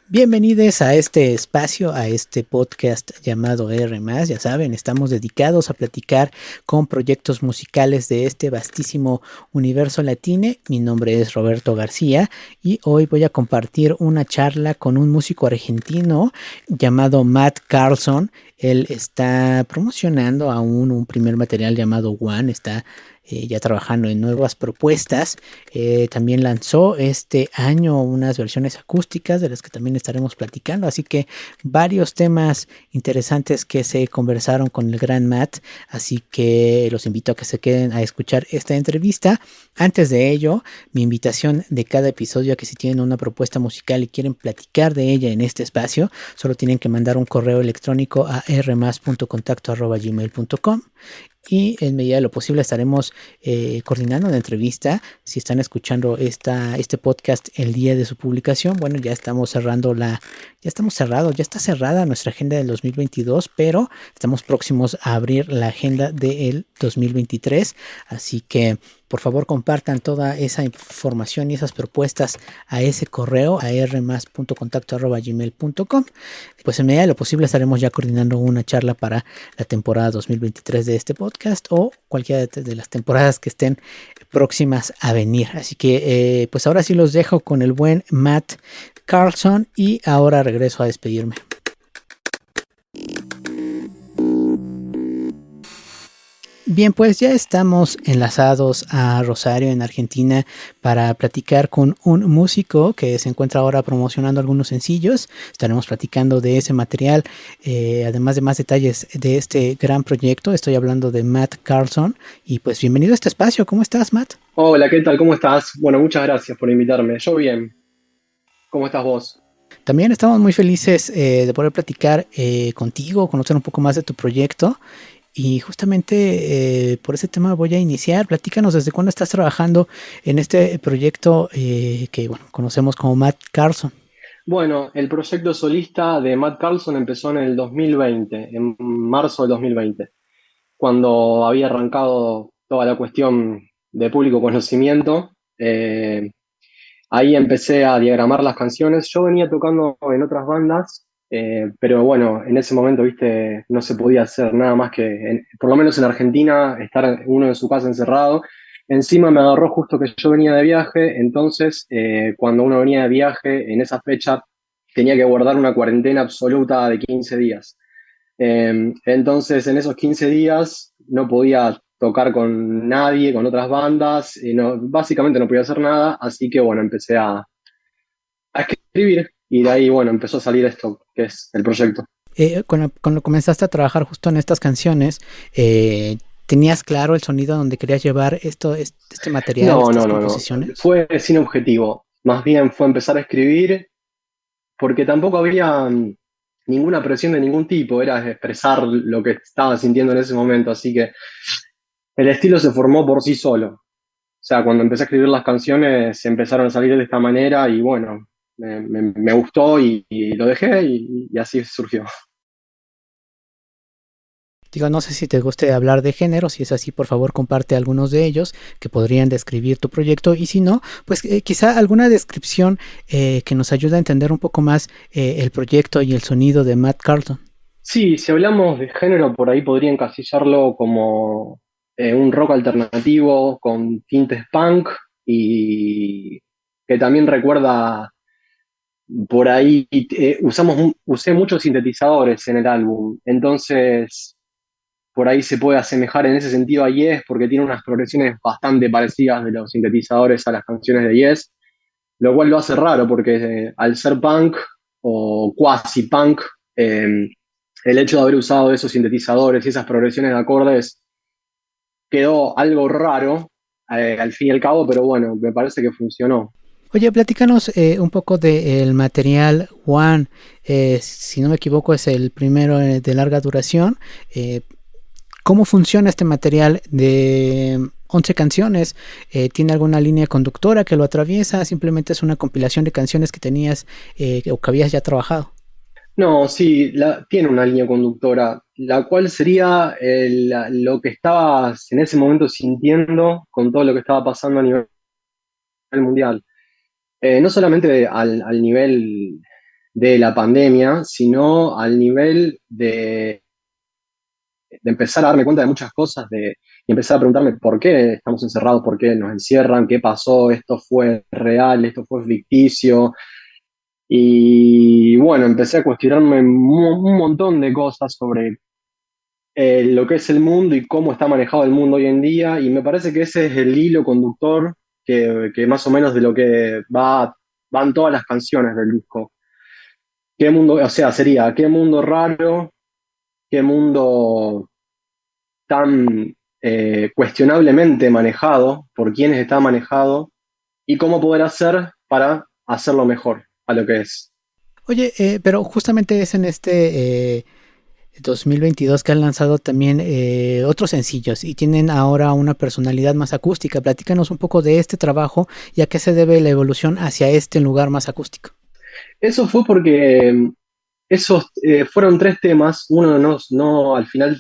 Bienvenidos a este espacio, a este podcast llamado R+. Ya saben, estamos dedicados a platicar con proyectos musicales de este vastísimo universo latino. Mi nombre es Roberto García y hoy voy a compartir una charla con un músico argentino llamado Matt Carlson. Él está promocionando aún un primer material llamado One, está ya trabajando en nuevas propuestas. También lanzó este año unas versiones acústicas de las que también estaremos platicando, así que varios temas interesantes que se conversaron con el gran Matt, así que los invito a que se queden a escuchar esta entrevista. Antes de ello, mi invitación de cada episodio a que si tienen una propuesta musical y quieren platicar de ella en este espacio, solo tienen que mandar un correo electrónico a rmas.contacto@gmail.com y en medida de lo posible estaremos coordinando una entrevista. Si están escuchando este podcast el día de su publicación, bueno, ya estamos ya está cerrada nuestra agenda del 2022, pero estamos próximos a abrir la agenda del 2023, así que por favor compartan toda esa información y esas propuestas a ese correo, a rmas.contacto@gmail.com. Pues en medida de lo posible estaremos ya coordinando una charla para la temporada 2023 de este podcast o cualquiera de las temporadas que estén próximas a venir. Así que pues ahora sí los dejo con el buen Matt Carlson y ahora regreso a despedirme. Bien, pues ya estamos enlazados a Rosario, en Argentina, para platicar con un músico que se encuentra ahora promocionando algunos sencillos. Estaremos platicando de ese material, además de más detalles de este gran proyecto. Estoy hablando de Matt Carlson y pues bienvenido a este espacio. ¿Cómo estás, Matt? Hola, ¿qué tal? ¿Cómo estás? Bueno, muchas gracias por invitarme. Yo bien. ¿Cómo estás vos? También estamos muy felices de poder platicar contigo, conocer un poco más de tu proyecto. Y justamente por ese tema voy a iniciar. Platícanos desde cuándo estás trabajando en este proyecto que bueno, conocemos como Matt Carlson. Bueno, el proyecto solista de Matt Carlson empezó en el 2020, en marzo del 2020, cuando había arrancado toda la cuestión de público conocimiento. Ahí empecé a diagramar las canciones. Yo venía tocando en otras bandas, pero bueno, en ese momento, viste, no se podía hacer nada más que, por lo menos en Argentina, estar uno en su casa encerrado. Encima me agarró justo que yo venía de viaje, entonces cuando uno venía de viaje, en esa fecha tenía que guardar una cuarentena absoluta de 15 días. Entonces, en esos 15 días no podía tocar con nadie, con otras bandas, y no, básicamente no podía hacer nada, así que bueno, empecé a escribir y de ahí, bueno, empezó a salir esto, que es el proyecto. Cuando comenzaste a trabajar justo en estas canciones, ¿tenías claro el sonido donde querías llevar este material, No, estas no, no, no, composiciones? fue sin objetivo, más bien fue empezar a escribir porque tampoco había ninguna presión de ningún tipo, era expresar lo que estaba sintiendo en ese momento, así que el estilo se formó por sí solo. O sea, cuando empecé a escribir las canciones empezaron a salir de esta manera y bueno, me gustó y lo dejé y así surgió. Digo, no sé si te guste hablar de género, si es así, por favor comparte algunos de ellos que podrían describir tu proyecto y si no, pues quizá alguna descripción que nos ayude a entender un poco más el proyecto y el sonido de Matt Carlson. Sí, si hablamos de género, por ahí podría encasillarlo como un rock alternativo con tintes punk y que también recuerda por ahí, usé muchos sintetizadores en el álbum, entonces por ahí se puede asemejar en ese sentido a Yes porque tiene unas progresiones bastante parecidas de los sintetizadores a las canciones de Yes, lo cual lo hace raro porque al ser punk o quasi punk, el hecho de haber usado esos sintetizadores y esas progresiones de acordes quedó algo raro al fin y al cabo, pero bueno, me parece que funcionó. Oye, platícanos un poco del material One. Si no me equivoco, es el primero de larga duración. Eh, ¿Cómo funciona este material de 11 canciones? ¿Tiene alguna línea conductora que lo atraviesa? ¿Simplemente es una compilación de canciones que tenías o que habías ya trabajado? No, sí, tiene una línea conductora, la cual sería lo que estabas en ese momento sintiendo con todo lo que estaba pasando a nivel mundial. No solamente al nivel de la pandemia, sino al nivel de empezar a darme cuenta de muchas cosas, y empezar a preguntarme por qué estamos encerrados, por qué nos encierran, qué pasó, esto fue real, esto fue ficticio. Y bueno, empecé a cuestionarme un montón de cosas sobre lo que es el mundo y cómo está manejado el mundo hoy en día, y me parece que ese es el hilo conductor que más o menos de lo que van todas las canciones del disco. ¿Qué mundo, o sea, sería, qué mundo raro, qué mundo tan cuestionablemente manejado, por quiénes está manejado y cómo poder hacer para hacerlo mejor a lo que es? Oye, pero justamente es en este 2022 que han lanzado también otros sencillos y tienen ahora una personalidad más acústica. Platícanos un poco de este trabajo y a qué se debe la evolución hacia este lugar más acústico. Eso fue porque esos fueron tres temas, uno no al final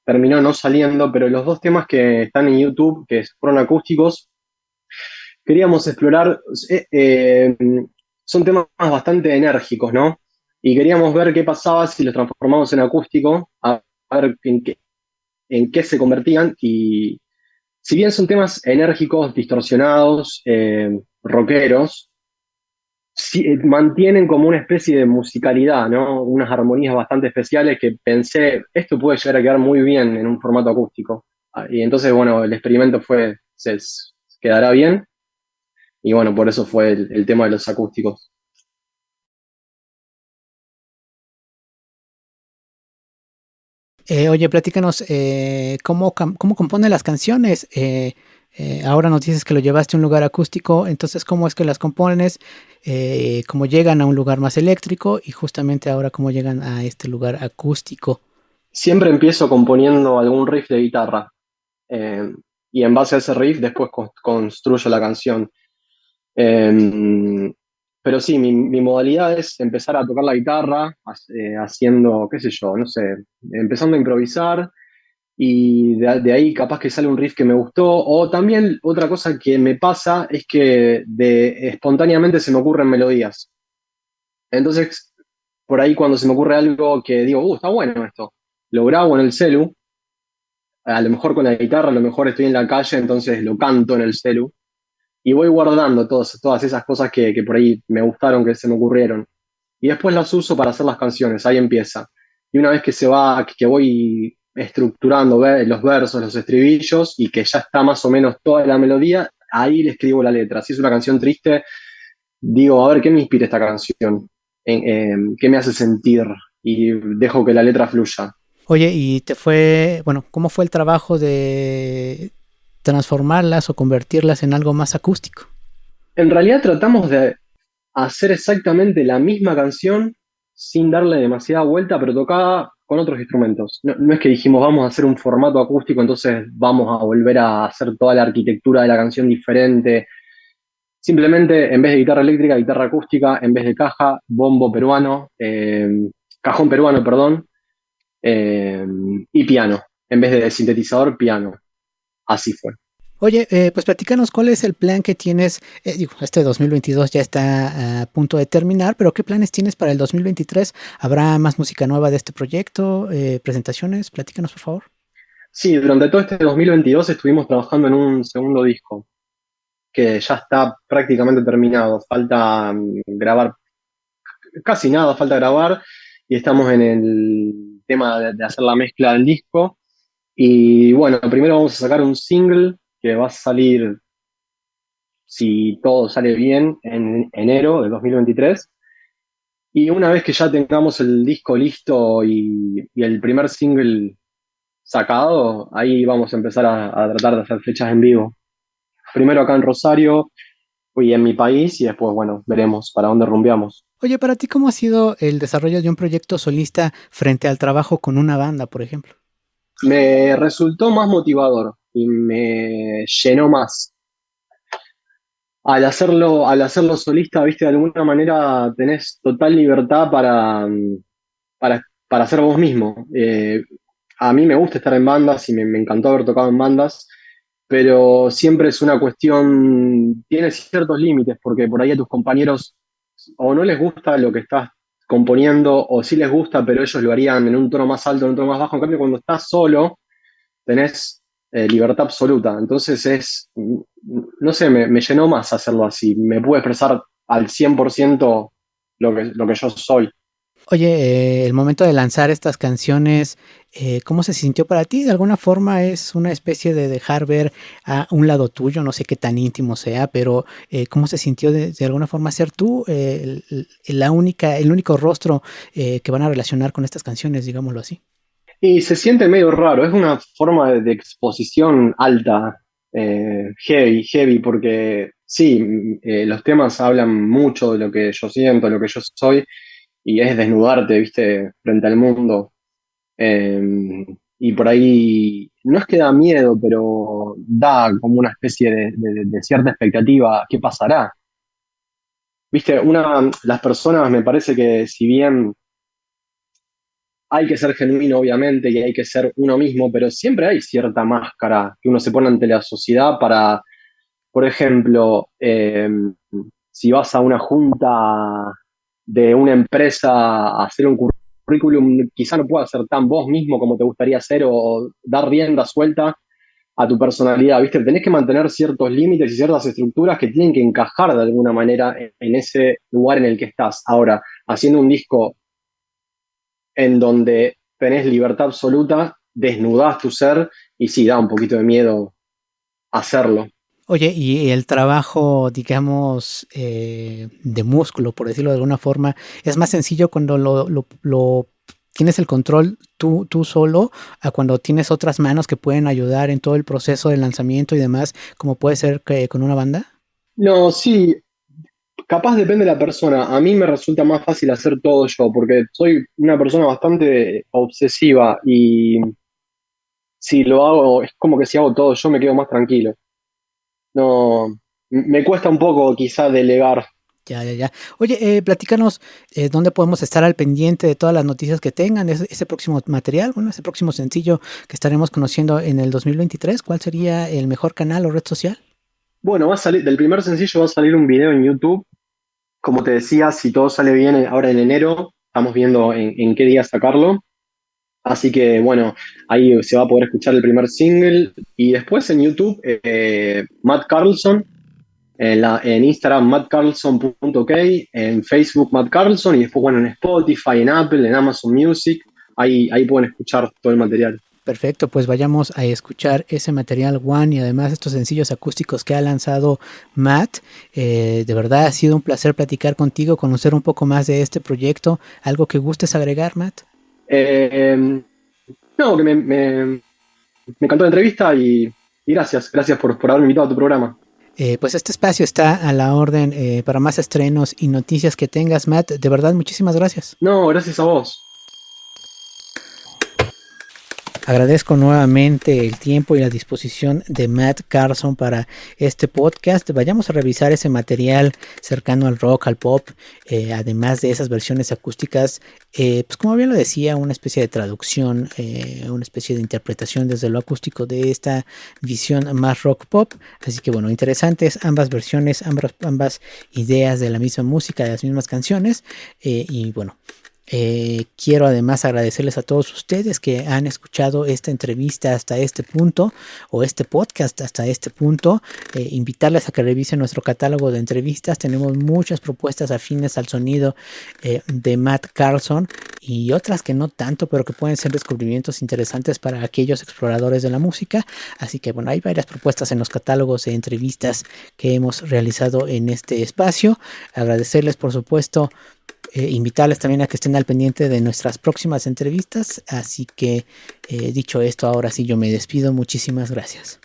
terminó no saliendo, pero los dos temas que están en YouTube, que fueron acústicos, queríamos explorar, son temas bastante enérgicos, ¿no? Y queríamos ver qué pasaba si los transformamos en acústico, a ver en qué se convertían. Y si bien son temas enérgicos, distorsionados, rockeros, sí, mantienen como una especie de musicalidad, ¿no? Unas armonías bastante especiales que pensé, esto puede llegar a quedar muy bien en un formato acústico. Y entonces, bueno, el experimento quedará bien, y bueno, por eso fue el tema de los acústicos. Oye, platícanos cómo compone las canciones. Ahora nos dices que lo llevaste a un lugar acústico, entonces cómo es que las compones, cómo llegan a un lugar más eléctrico y justamente ahora cómo llegan a este lugar acústico. Siempre empiezo componiendo algún riff de guitarra, eh, y en base a ese riff después construyo la canción. Eh, pero sí, mi modalidad es empezar a tocar la guitarra, haciendo, qué sé yo, no sé, empezando a improvisar, y de ahí capaz que sale un riff que me gustó. O también otra cosa que me pasa es que espontáneamente se me ocurren melodías. Entonces, por ahí cuando se me ocurre algo que digo, está bueno esto, lo grabo en el celu, a lo mejor con la guitarra, a lo mejor estoy en la calle, entonces lo canto en el celu, y voy guardando todas esas cosas que por ahí me gustaron, que se me ocurrieron. Y después las uso para hacer las canciones, ahí empieza. Y una vez que voy estructurando los versos, los estribillos, y que ya está más o menos toda la melodía, ahí le escribo la letra. Si es una canción triste, digo, a ver, ¿qué me inspira esta canción? ¿Qué me hace sentir? Y dejo que la letra fluya. Oye, y bueno, ¿cómo fue el trabajo de transformarlas o convertirlas en algo más acústico? En realidad tratamos de hacer exactamente la misma canción sin darle demasiada vuelta, pero tocada con otros instrumentos. No es que dijimos vamos a hacer un formato acústico, entonces vamos a volver a hacer toda la arquitectura de la canción diferente. Simplemente en vez de guitarra eléctrica, guitarra acústica; en vez de caja, bombo peruano, cajón peruano, perdón, eh, y piano. En vez de sintetizador, piano. Así fue. Oye, pues platícanos cuál es el plan que tienes. Digo, este 2022 ya está a punto de terminar, pero ¿qué planes tienes para el 2023? ¿Habrá más música nueva de este proyecto? ¿Presentaciones? Platícanos, por favor. Sí, durante todo este 2022 estuvimos trabajando en un segundo disco que ya está prácticamente terminado. Falta grabar, casi nada falta grabar, y estamos en el tema de hacer la mezcla del disco. Y bueno, primero vamos a sacar un single que va a salir, si todo sale bien, en enero de 2023. Y una vez que ya tengamos el disco listo y el primer single sacado, ahí vamos a empezar a tratar de hacer fechas en vivo. Primero acá en Rosario y en mi país, y después, bueno, veremos para dónde rumbeamos. Oye, para ti, ¿cómo ha sido el desarrollo de un proyecto solista frente al trabajo con una banda, por ejemplo? Me resultó más motivador y me llenó más. Al hacerlo solista, viste, de alguna manera tenés total libertad para ser vos mismo. A mí me gusta estar en bandas y me encantó haber tocado en bandas, pero siempre es una cuestión, tiene ciertos límites, porque por ahí a tus compañeros o no les gusta lo que estás componiendo, o sí les gusta, pero ellos lo harían en un tono más alto, en un tono más bajo. En cambio, cuando estás solo, tenés libertad absoluta. Entonces no sé, me llenó más hacerlo así. Me pude expresar al 100% lo que yo soy. Oye, el momento de lanzar estas canciones, ¿cómo se sintió para ti? De alguna forma es una especie de dejar ver a un lado tuyo, no sé qué tan íntimo sea, pero ¿cómo se sintió de alguna forma ser tú el único rostro que van a relacionar con estas canciones, digámoslo así? Y se siente medio raro, es una forma de exposición alta, heavy, heavy, porque sí, los temas hablan mucho de lo que yo siento, lo que yo soy, y es desnudarte, viste, frente al mundo. Eh, y por ahí, no es que da miedo, pero da como una especie de cierta expectativa, ¿qué pasará? Viste, las personas me parece que si bien hay que ser genuino, obviamente, y hay que ser uno mismo, pero siempre hay cierta máscara que uno se pone ante la sociedad para, por ejemplo, si vas a una junta de una empresa a hacer un currículum, quizá no puedas ser tan vos mismo como te gustaría ser o dar rienda suelta a tu personalidad, ¿viste? Tenés que mantener ciertos límites y ciertas estructuras que tienen que encajar de alguna manera en ese lugar en el que estás. Ahora, haciendo un disco en donde tenés libertad absoluta, desnudás tu ser y sí, da un poquito de miedo hacerlo. Oye, y el trabajo, digamos, de músculo, por decirlo de alguna forma, es más sencillo cuando lo tienes el control tú solo, a cuando tienes otras manos que pueden ayudar en todo el proceso de lanzamiento y demás, como puede ser que con una banda. No, sí, capaz depende de la persona. A mí me resulta más fácil hacer todo yo, porque soy una persona bastante obsesiva y si lo hago, es como que si hago todo yo me quedo más tranquilo. No, me cuesta un poco quizá delegar. Ya, ya, ya. Oye, platícanos dónde podemos estar al pendiente de todas las noticias que tengan, ese próximo material, bueno, ese próximo sencillo que estaremos conociendo en el 2023. ¿Cuál sería el mejor canal o red social? Bueno, va a salir, del primer sencillo va a salir un video en YouTube. Como te decía, si todo sale bien ahora en enero, estamos viendo en qué día sacarlo. Así que bueno, ahí se va a poder escuchar el primer single. Y después en YouTube, Matt Carlson, en Instagram mattcarlson.ok, en Facebook Matt Carlson y después bueno en Spotify, en Apple, en Amazon Music. Ahí pueden escuchar todo el material. Perfecto, pues vayamos a escuchar ese material One y además estos sencillos acústicos que ha lanzado Matt. De verdad ha sido un placer platicar contigo, conocer un poco más de este proyecto. ¿Algo que gustes agregar, Matt? No, que me encantó la entrevista y gracias por haberme invitado a tu programa. Pues este espacio está a la orden para más estrenos y noticias que tengas, Matt. De verdad, muchísimas gracias. No, gracias a vos. Agradezco nuevamente el tiempo y la disposición de Matt Carlson para este podcast. Vayamos a revisar ese material cercano al rock, al pop, además de esas versiones acústicas, pues como bien lo decía, una especie de traducción, una especie de interpretación desde lo acústico de esta visión más rock pop. Así que bueno, interesantes ambas versiones, ambas ideas de la misma música, de las mismas canciones, y bueno. Quiero además agradecerles a todos ustedes que han escuchado esta entrevista hasta este punto o este podcast hasta este punto. Invitarles a que revisen nuestro catálogo de entrevistas. Tenemos muchas propuestas afines al sonido de Matt Carlson y otras que no tanto, pero que pueden ser descubrimientos interesantes para aquellos exploradores de la música. Así que bueno, hay varias propuestas en los catálogos de entrevistas que hemos realizado en este espacio. Agradecerles por supuesto, invitarles también a que estén al pendiente de nuestras próximas entrevistas. Así que dicho esto, ahora sí yo me despido. Muchísimas gracias.